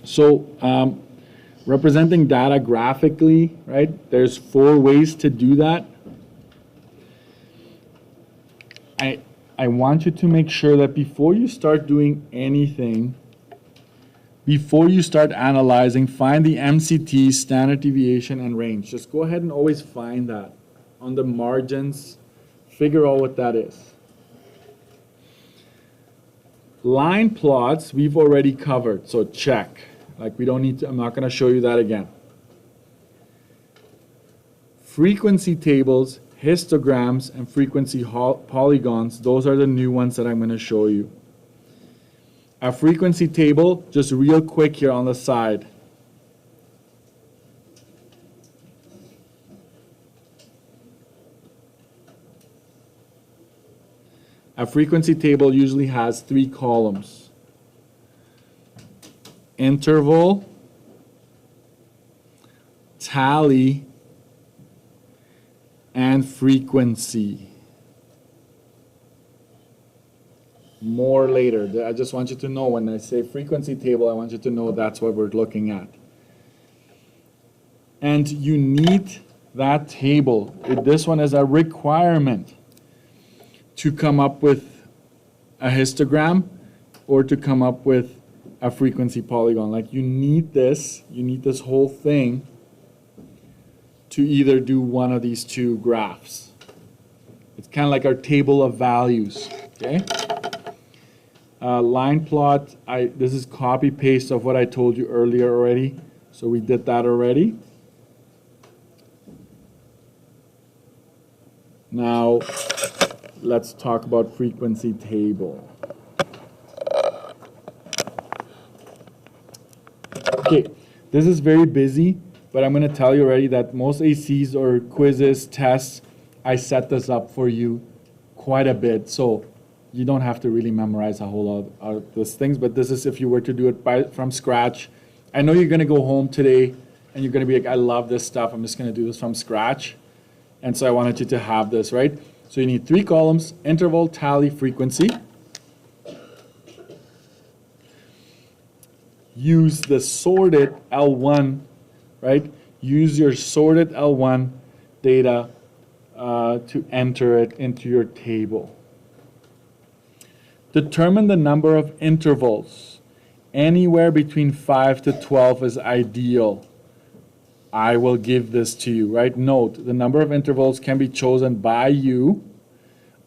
So representing data graphically, right? There's 4 ways to do that. I want you to make sure that before you start doing anything, before you start analyzing, find the MCT, standard deviation, and range. Just go ahead and always find that on the margins. Figure out what that is. Line plots, we've already covered, so check. Like we don't need to, I'm not going to show you that again. Frequency tables, histograms, and frequency polygons, those are the new ones that I'm going to show you. A frequency table, just real quick here on the side. A frequency table usually has 3 columns. Interval, tally, and frequency. More later. I just want you to know when I say frequency table, I want you to know that's what we're looking at. And you need that table. This one is a requirement to come up with a histogram or to come up with a frequency polygon. Like you need this whole thing to either do one of these 2 graphs. It's kind of like our table of values, okay? Line plot, this is copy paste of what I told you earlier already. So we did that already. Now, let's talk about frequency table. Okay, this is very busy, but I'm going to tell you already that most ACs or quizzes, tests, I set this up for you quite a bit. So you don't have to really memorize a whole lot of these things, but this is if you were to do it from scratch. I know you're going to go home today and you're going to be like, I love this stuff. I'm just going to do this from scratch. And so I wanted you to have this, right? So you need 3 columns, interval, tally, frequency. Use the sorted L1, right? Use your sorted L1 data to enter it into your table. Determine the number of intervals. Anywhere between 5 to 12 is ideal. I will give this to you, right? Note, the number of intervals can be chosen by you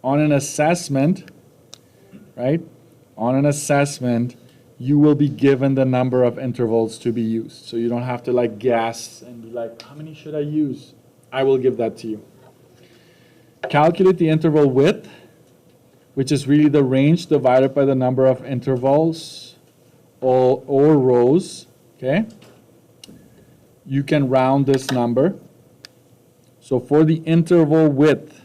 on an assessment, right? On an assessment, you will be given the number of intervals to be used. So you don't have to like guess and be like, how many should I use? I will give that to you. Calculate the interval width, which is really the range divided by the number of intervals or rows, okay? You can round this number. So for the interval width,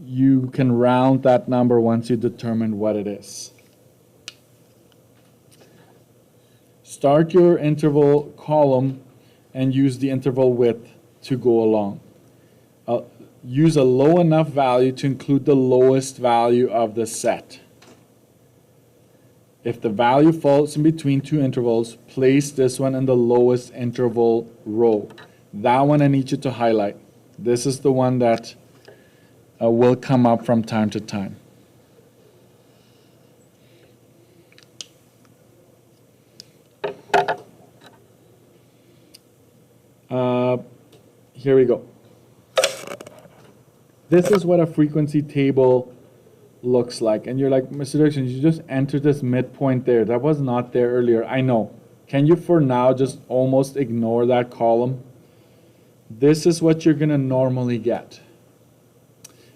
you can round that number once you determine what it is. Start your interval column and use the interval width to go along. Use a low enough value to include the lowest value of the set. If the value falls in between 2 intervals, place this one in the lowest interval row. That one I need you to highlight. This is the one that will come up from time to time. Here we go. This is what a frequency table looks like. And you're like, Mr. Dixon, you just entered this midpoint there. That was not there earlier. I know. Can you for now just almost ignore that column? This is what you're going to normally get.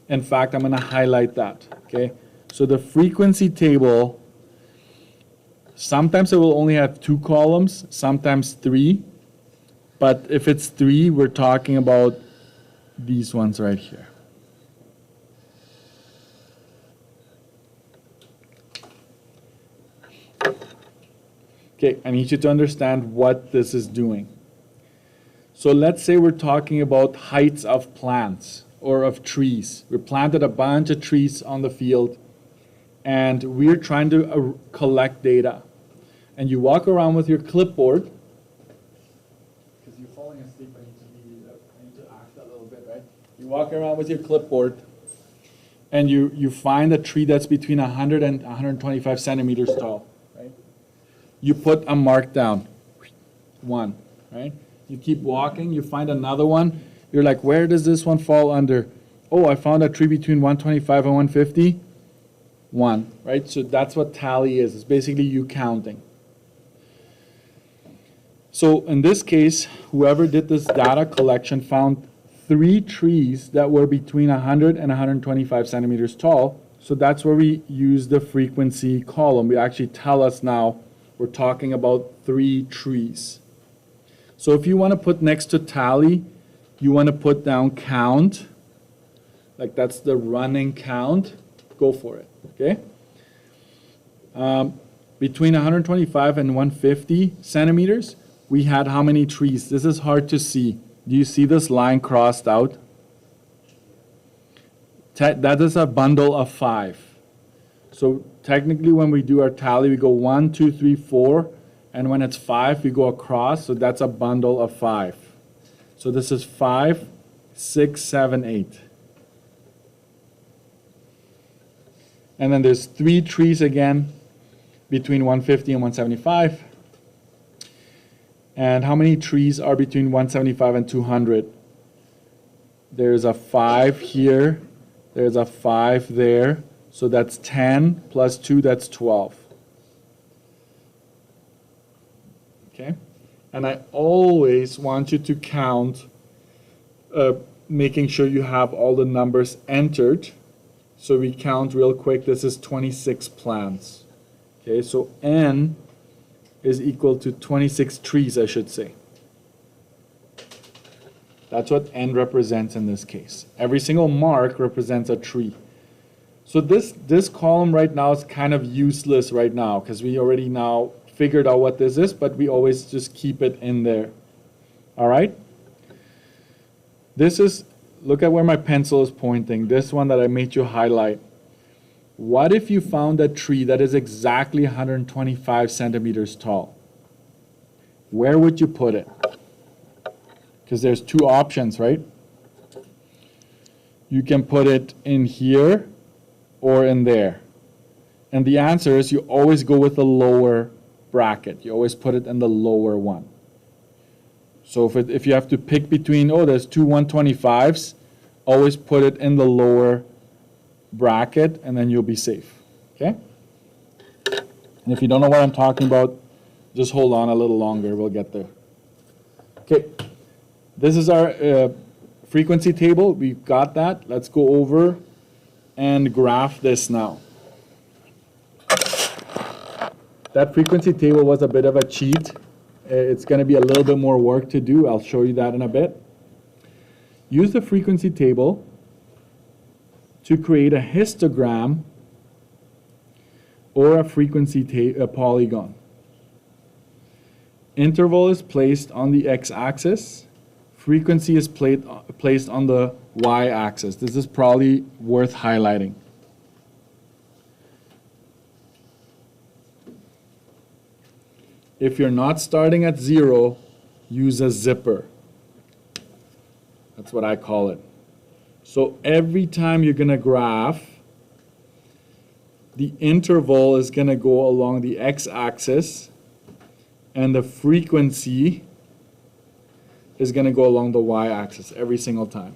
In fact, I'm going to highlight that. Okay. So the frequency table, sometimes it will only have 2 columns, sometimes 3. But if it's 3, we're talking about these ones right here. Okay, I need you to understand what this is doing. So let's say we're talking about heights of plants or of trees. We planted a bunch of trees on the field and we're trying to collect data. and you walk around with your clipboard, because you're falling asleep, I need to act a little bit, right? You walk around with your clipboard, and you find a tree that's between 100 and 125 centimeters tall, right? You put a mark down, 1, right? You keep walking, you find another one, you're like, where does this one fall under? Oh, I found a tree between 125 and 150, 1, right? So that's what tally is. It's basically you counting. So in this case, whoever did this data collection found 3 trees that were between 100 and 125 centimeters tall. So that's where we use the frequency column. We actually tell us now we're talking about 3 trees. So if you want to put next to tally, you want to put down count, like that's the running count, go for it, okay? Between 125 and 150 centimeters, we had how many trees? This is hard to see. Do you see this line crossed out? That is a bundle of 5. So technically when we do our tally, we go 1, 2, 3, 4, and when it's 5, we go across, so that's a bundle of 5. So this is 5, 6, 7, 8. And then there's 3 trees again between 150 and 175. And how many trees are between 175 and 200? There's a 5 here, there's a 5 there, so that's 10 plus 2, that's 12. Okay? And I always want you to count, making sure you have all the numbers entered. So we count real quick. This is 26 plants. Okay, so N is equal to 26 trees, I should say. That's what N represents in this case. Every single mark represents a tree. So this column right now is kind of useless right now because we already now figured out what this is, but we always just keep it in there. All right? This is, look at where my pencil is pointing, this one that I made you highlight. What if you found a tree that is exactly 125 centimeters tall? Where would you put it? Because there's 2 options, right? You can put it in here or in there. And the answer is you always go with the lower bracket. You always put it in the lower one. So if you have to pick between, oh, there's 2 125s, always put it in the lower bracket and then you'll be safe. Okay? And if you don't know what I'm talking about, just hold on a little longer. We'll get there. Okay. This is our frequency table. We've got that. Let's go over and graph this now. That frequency table was a bit of a cheat. It's going to be a little bit more work to do. I'll show you that in a bit. Use the frequency table to create a histogram or a frequency polygon. Interval is placed on the x-axis. Frequency is placed on the y-axis. This is probably worth highlighting. If you're not starting at 0, use a zipper. That's what I call it. So every time you're going to graph, the interval is going to go along the x-axis, and the frequency is going to go along the y-axis every single time.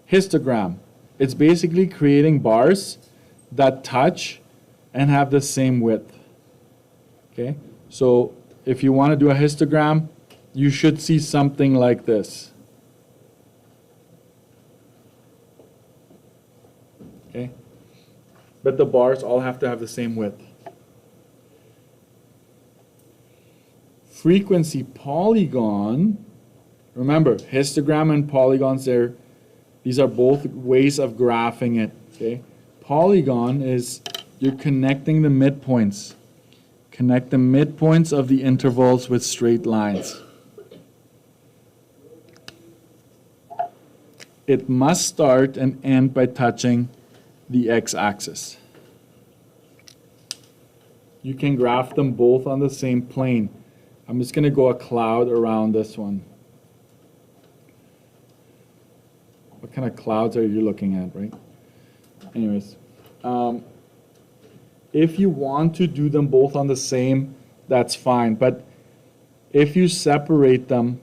Histogram. It's basically creating bars that touch and have the same width. Okay? So if you want to do a histogram, you should see something like this. Okay? But the bars all have to have the same width. Frequency polygon, remember, histogram and polygons, these are both ways of graphing it. Okay? Polygon is you're connecting the midpoints. Connect the midpoints of the intervals with straight lines. It must start and end by touching the x-axis. you can graph them both on the same plane. I'm just going to go a cloud around this one. What kind of clouds are you looking at, right? Anyways, if you want to do them both on the same, that's fine. But if you separate them,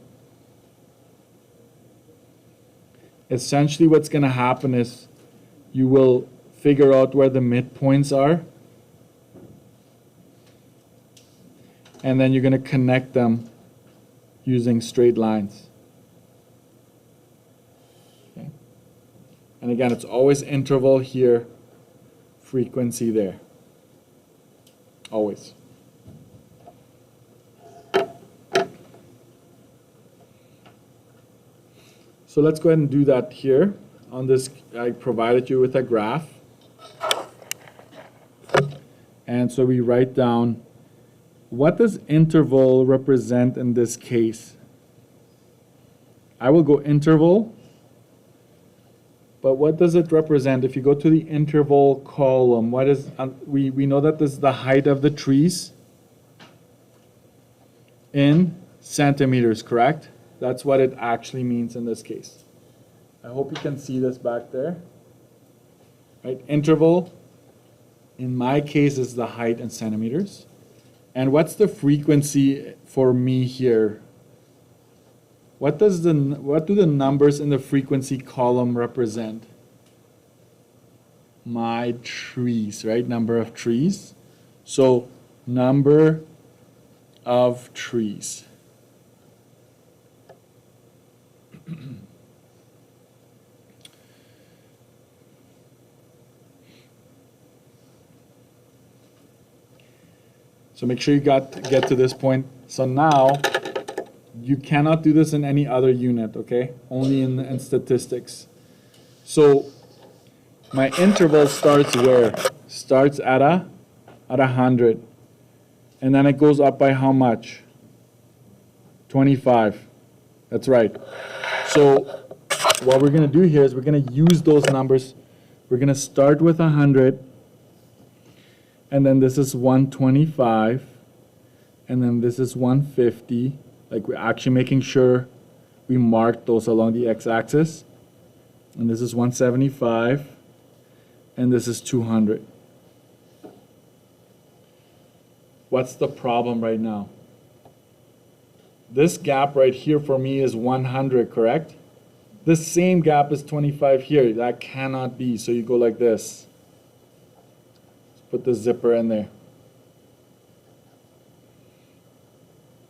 essentially what's going to happen is you will figure out where the midpoints are, and then you're going to connect them using straight lines. Okay. And again, it's always interval here, frequency there. Always. So let's go ahead and do that here. On this, I provided you with a graph. And so we write down, what does interval represent in this case? I will go interval, but what does it represent? If you go to the interval column, what is, we know that this is the height of the trees in centimeters, correct? That's what it actually means in this case. I hope you can see this back there. Right? Interval, in my case, is the height in centimeters. And what's the frequency for me here? What do the numbers in the frequency column represent? My trees, right? Number of trees. So number of trees. So make sure you get to this point. So now you cannot do this in any other unit, okay? Only in statistics. So my interval starts where? Starts at 100. And then it goes up by how much? 25. That's right. So what we're going to do here is we're going to use those numbers. We're going to start with 100. And then this is 125. And then this is 150. Like, we're actually making sure we mark those along the x-axis. And this is 175. And this is 200. What's the problem right now? This gap right here for me is 100, correct? This same gap is 25 here. That cannot be. So you go like this. Put the zipper in there.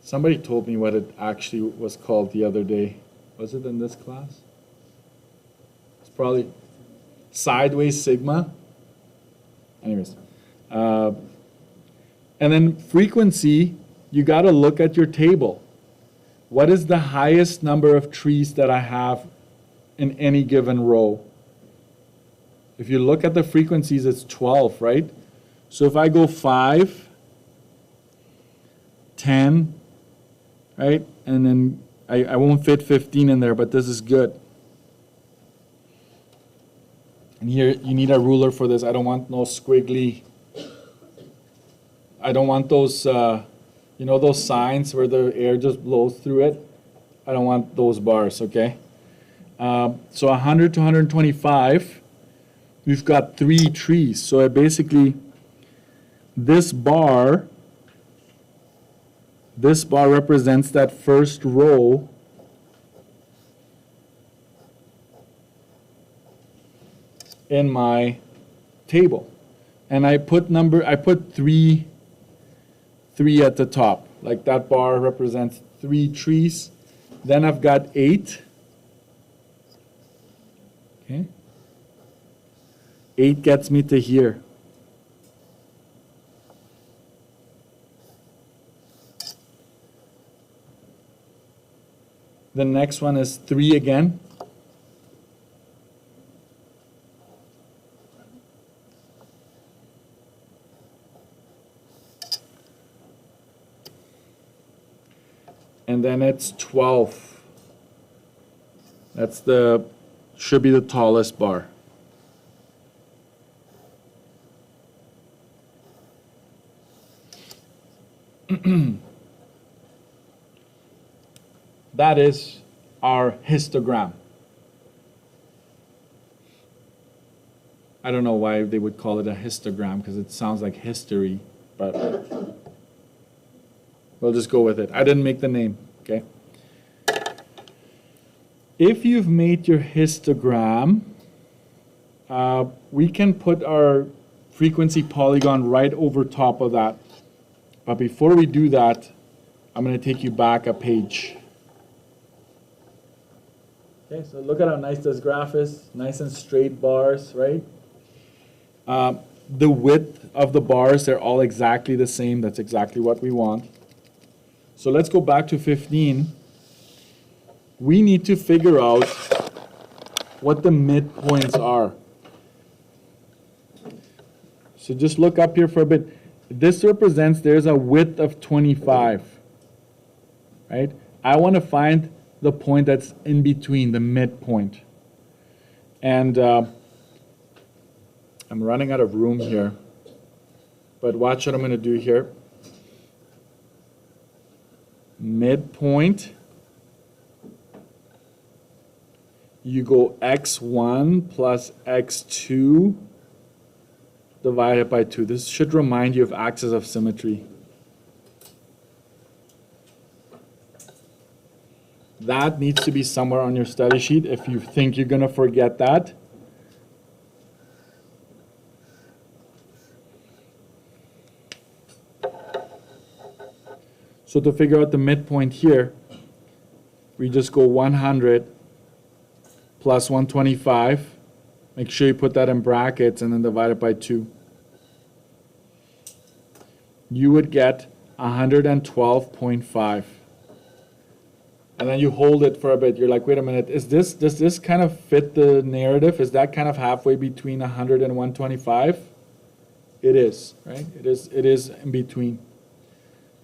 Somebody told me what it actually was called the other day. Was it in this class? It's probably sideways sigma. Anyways. And then frequency, you got to look at your table. What is the highest number of trees that I have in any given row? If you look at the frequencies, it's 12, right? So if I go 5, 10, right? And then I won't fit 15 in there, but this is good. And here you need a ruler for this. I don't want no squiggly. I don't want those, you know, those signs where the air just blows through it. I don't want those bars, okay? So 100 to 125, we've got 3 trees. So I basically, this bar represents that first row in my table. And I put 3 at the top. Like, that bar represents 3 trees. Then I've got 8. Okay. 8 gets me to here. The next one is 3 again. And then it's 12. Should be the tallest bar. That is our histogram. I don't know why they would call it a histogram, because it sounds like history, but we'll just go with it. I didn't make the name, okay? If you've made your histogram, we can put our frequency polygon right over top of that. But before we do that, I'm going to take you back a page. Okay, so look at how nice this graph is. Nice and straight bars, right? The width of the bars, they're all exactly the same. That's exactly what we want. So let's go back to 15. We need to figure out what the midpoints are. So just look up here for a bit. This represents there's a width of 25, right? I want to find the point that's in between, the midpoint. And I'm running out of room here, but watch what I'm going to do here. Midpoint, you go x1 plus x2 divided by 2. This should remind you of axis of symmetry. That needs to be somewhere on your study sheet if you think you're going to forget that. So to figure out the midpoint here, we just go 100 plus 125. Make sure you put that in brackets and then divide it by 2. You would get 112.5. And then you hold it for a bit. You're like, wait a minute, does this kind of fit the narrative? Is that kind of halfway between 100 and 125? It is, right? It is in between.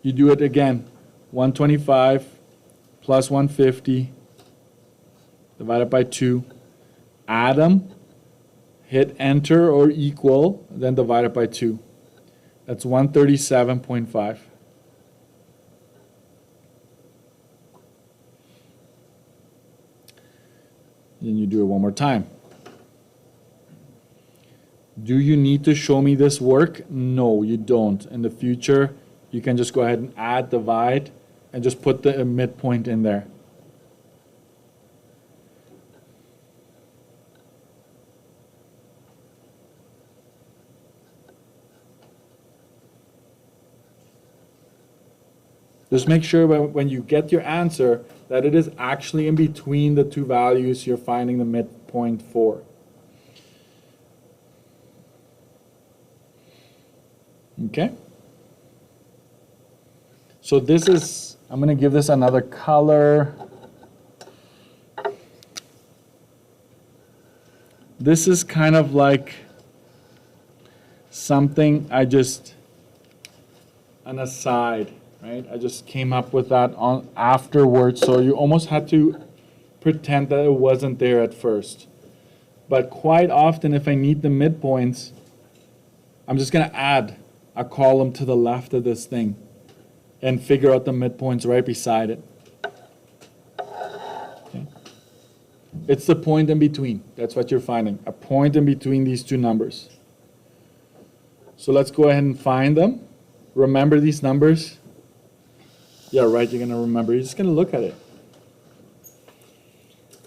You do it again, 125 plus 150 divided by 2. Add them, hit enter or equal, then divide it by 2. That's 137.5. Then you do it one more time. Do you need to show me this work? No, you don't. In the future, you can just go ahead and add, divide, and just put the midpoint in there. Just make sure when you get your answer that it is actually in between the two values you're finding the midpoint for. Okay? So this is, I'm going to give this another color. This is kind of like something an aside, right? I just came up with that on afterwards, so you almost had to pretend that it wasn't there at first. But quite often, if I need the midpoints, I'm just going to add a column to the left of this thing and figure out the midpoints right beside it. Okay. It's the point in between. That's what you're finding, a point in between these two numbers. So let's go ahead and find them. Remember these numbers. Yeah, right, you're going to remember. You're just going to look at it.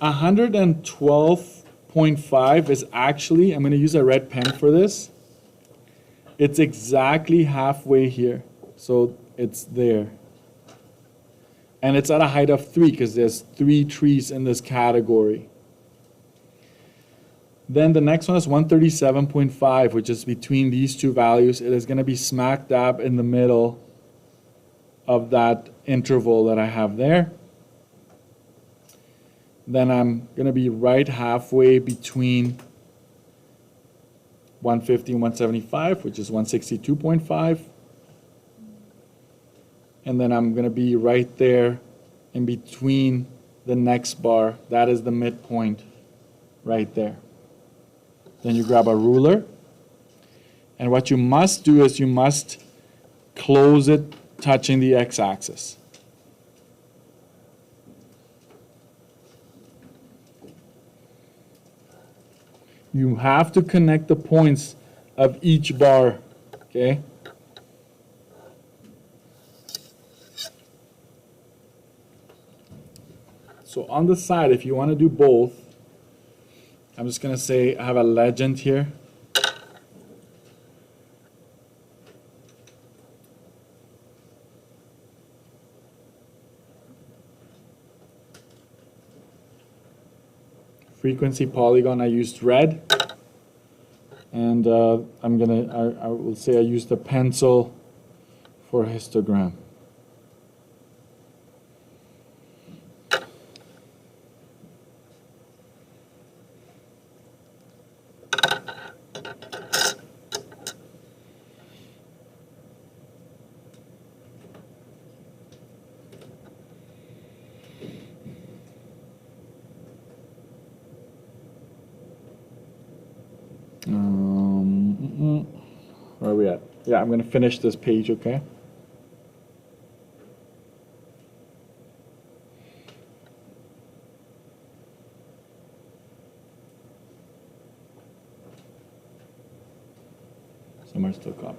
112.5 is actually, I'm going to use a red pen for this. It's exactly halfway here. So it's there. And it's at a height of 3 because there's 3 trees in this category. Then the next one is 137.5, which is between these two values. It is going to be smack dab in the middle of that interval that I have there. Then I'm going to be right halfway between 150 and 175, which is 162.5. And then I'm going to be right there in between the next bar. That is the midpoint right there. Then you grab a ruler. And what you must do is you must close it touching the x-axis. You have to connect the points of each bar, okay? So on the side, if you want to do both, I'm just going to say I have a legend here. Frequency polygon, I used red. And I will say I used a pencil for histogram. Where are we at? Yeah, I'm going to finish this page, okay? Some are still copying.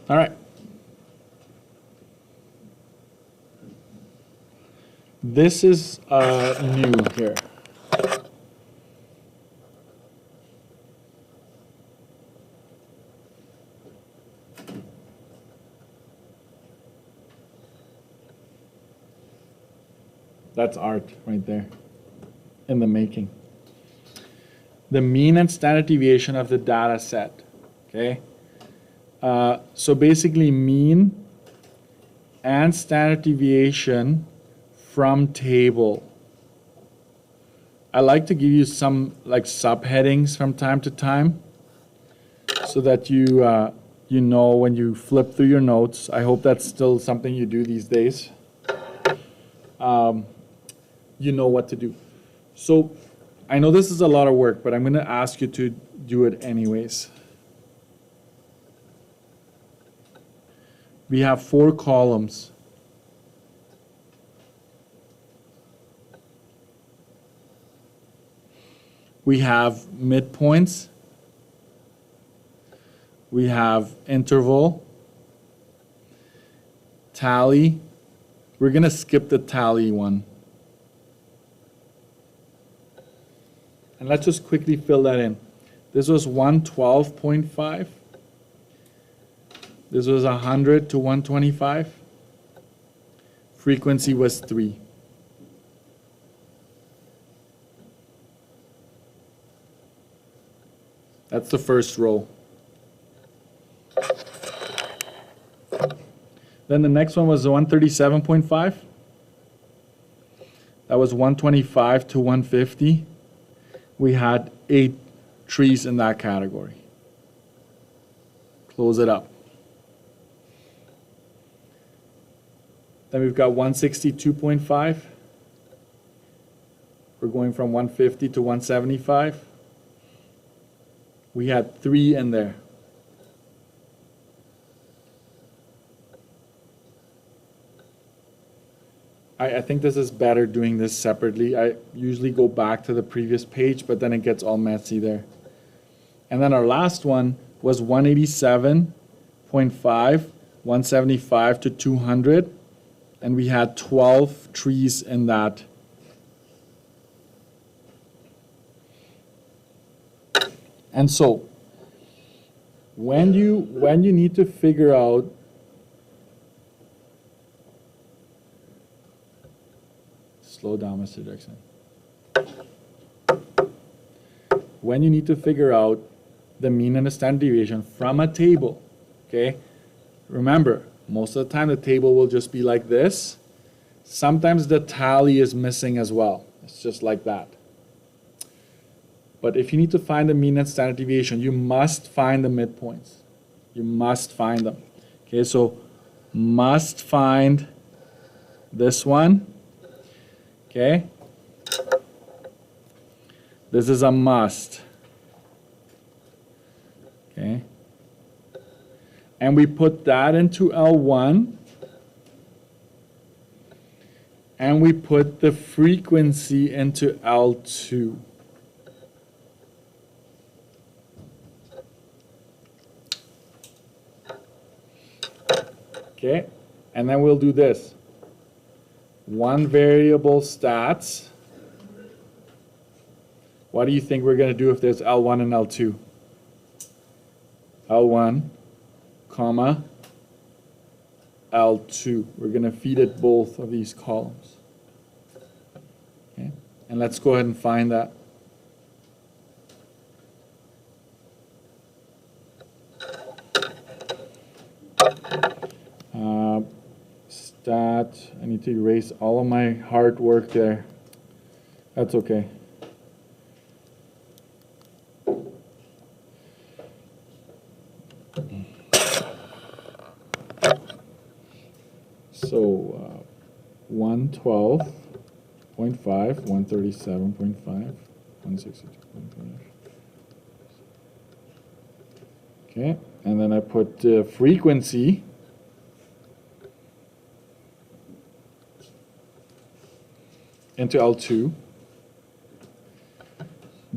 All right. This is new here. That's art right there in the making. The mean and standard deviation of the data set, okay? So basically mean and standard deviation from table. I like to give you some like subheadings from time to time so that you you know when you flip through your notes. I hope that's still something you do these days. You know what to do. So I know this is a lot of work, but I'm going to ask you to do it anyways. We have 4 columns. We have midpoints. We have interval, tally. We're going to skip the tally one. And let's just quickly fill that in. This was 112.5. This was 100 to 125. Frequency was 3. That's the first row. Then the next one was 137.5. That was 125 to 150. We had 8 trees in that category. Close it up. Then we've got 162.5. We're going from 150 to 175. We had 3 in there. I think this is better doing this separately. I usually go back to the previous page, but then it gets all messy there. And then our last one was 187.5, 175 to 200, and we had 12 trees in that. And so, when you need to figure out slow down, Mr. Jackson. When you need to figure out the mean and the standard deviation from a table, okay? Remember, most of the time the table will just be like this. Sometimes the tally is missing as well. It's just like that. But if you need to find the mean and standard deviation, you must find the midpoints. You must find them. Okay, so must find this one. Okay? This is a must. Okay? And we put that into L1. And we put the frequency into L2. Okay, and then we'll do this. One variable stats. What do you think we're going to do if there's L1 and L2? L1, comma, L2. We're going to feed it both of these columns. Okay, and let's go ahead and find that. Stat, I need to erase all of my hard work there. That's okay. So 112.5, 137.5, 162.5. Okay, and then I put frequency. Into L2.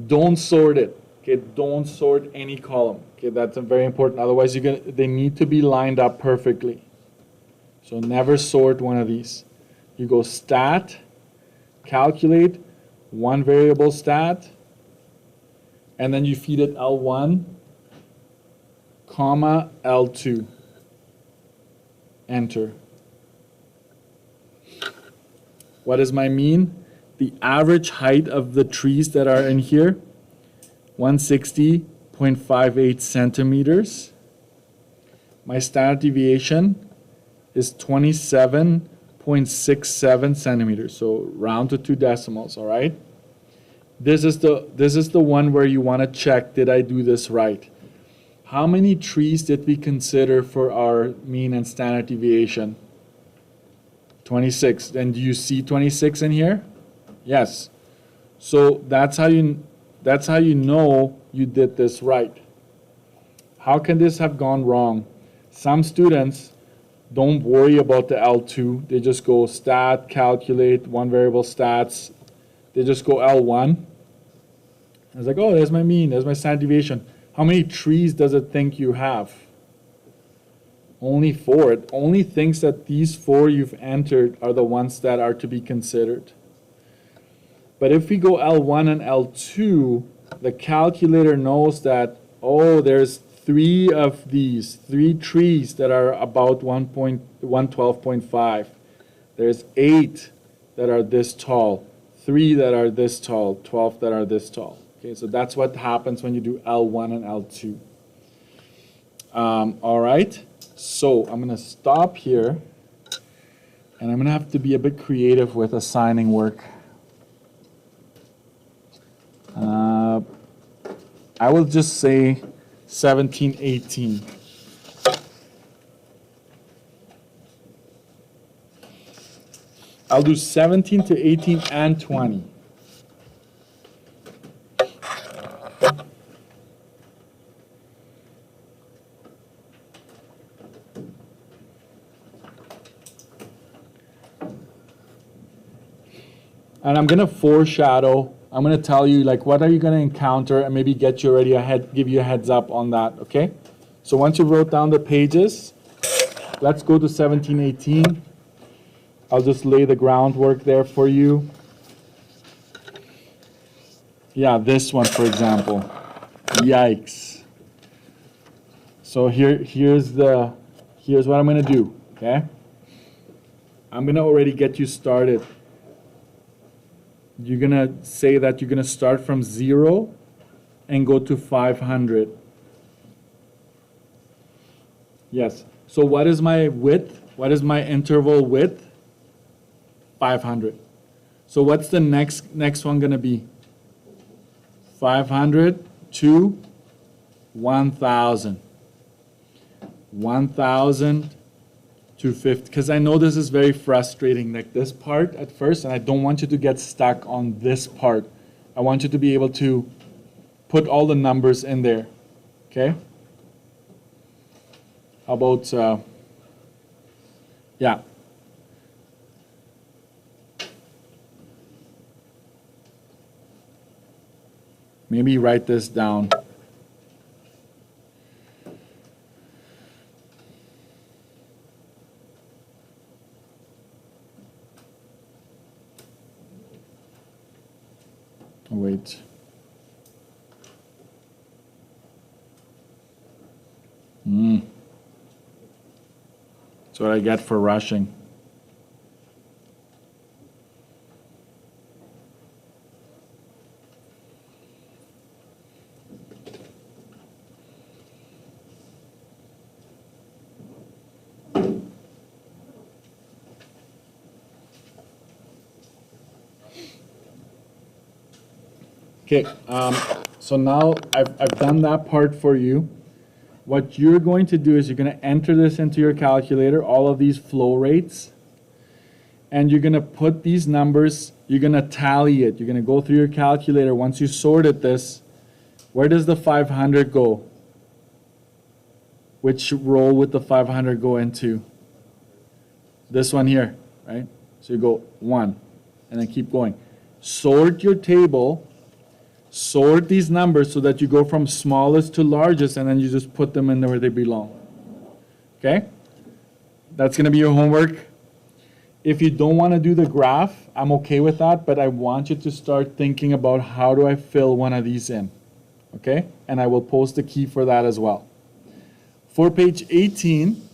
Don't sort it. Okay, don't sort any column. Okay, that's very important. Otherwise, they need to be lined up perfectly. So never sort one of these. You go stat, calculate, one variable stat, and then you feed it L1, comma, L2. Enter. What is my mean? The average height of the trees that are in here, 160.58 centimeters. My standard deviation is 27.67 centimeters, so round to 2 decimals, all right? This is the one where you want to check, did I do this right? How many trees did we consider for our mean and standard deviation? 26. And do you see 26 in here? Yes. So that's how you know you did this right. How can this have gone wrong? Some students don't worry about the L2. They just go stat, calculate, one variable stats. They just go L1. It's like, oh, there's my mean, there's my standard deviation. How many trees does it think you have? Only 4. It only thinks that these 4 you've entered are the ones that are to be considered. But if we go L1 and L2, the calculator knows that, oh, there's 3 of these, 3 trees that are about 112.5. There's 8 that are this tall, 3 that are this tall, 12 that are this tall. Okay, so that's what happens when you do L1 and L2. All right. So I'm going to stop here, and I'm going to have to be a bit creative with assigning work. I will just say 17, 18. I'll do 17 to 18 and 20. And I'm going to foreshadow. I'm going to tell you, like, what are you going to encounter, and maybe get you already ahead, give you a heads up on that, okay? So once you wrote down the pages, let's go to 17, 18. I'll just lay the groundwork there for you. Yeah, this one, for example. Yikes. So here's what I'm going to do, okay? I'm going to already get you started. You're going to say that you're going to start from 0 and go to 500. Yes. So what is my width? What is my interval width? 500. So what's the next one going to be? 500 to 1,000. 1,000 250, because I know this is very frustrating, like this part at first, and I don't want you to get stuck on this part. I want you to be able to put all the numbers in there, okay? How about, yeah. Maybe write this down. Wait. That's what I get for rushing. Okay, so now I've done that part for you. What you're going to do is you're going to enter this into your calculator, all of these flow rates, and you're going to put these numbers, you're going to tally it. You're going to go through your calculator. Once you sorted this, where does the 500 go? Which row would the 500 go into? This one here, right? So you go 1, and then keep going. Sort your table. Sort these numbers so that you go from smallest to largest, and then you just put them in where they belong. Okay? That's going to be your homework. If you don't want to do the graph, I'm okay with that, but I want you to start thinking about how do I fill one of these in. Okay? And I will post a key for that as well. For page 18,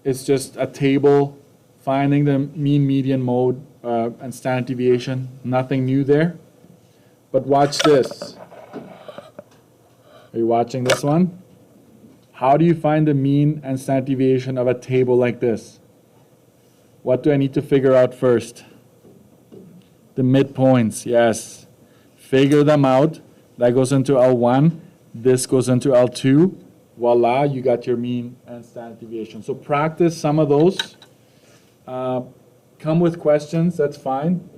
it's just a table finding the mean, median, mode, and standard deviation. Nothing new there. But watch this. Are you watching this one? How do you find the mean and standard deviation of a table like this? What do I need to figure out first? The midpoints, yes. Figure them out. That goes into L1. This goes into L2. Voila, you got your mean and standard deviation. So practice some of those. Come with questions, that's fine.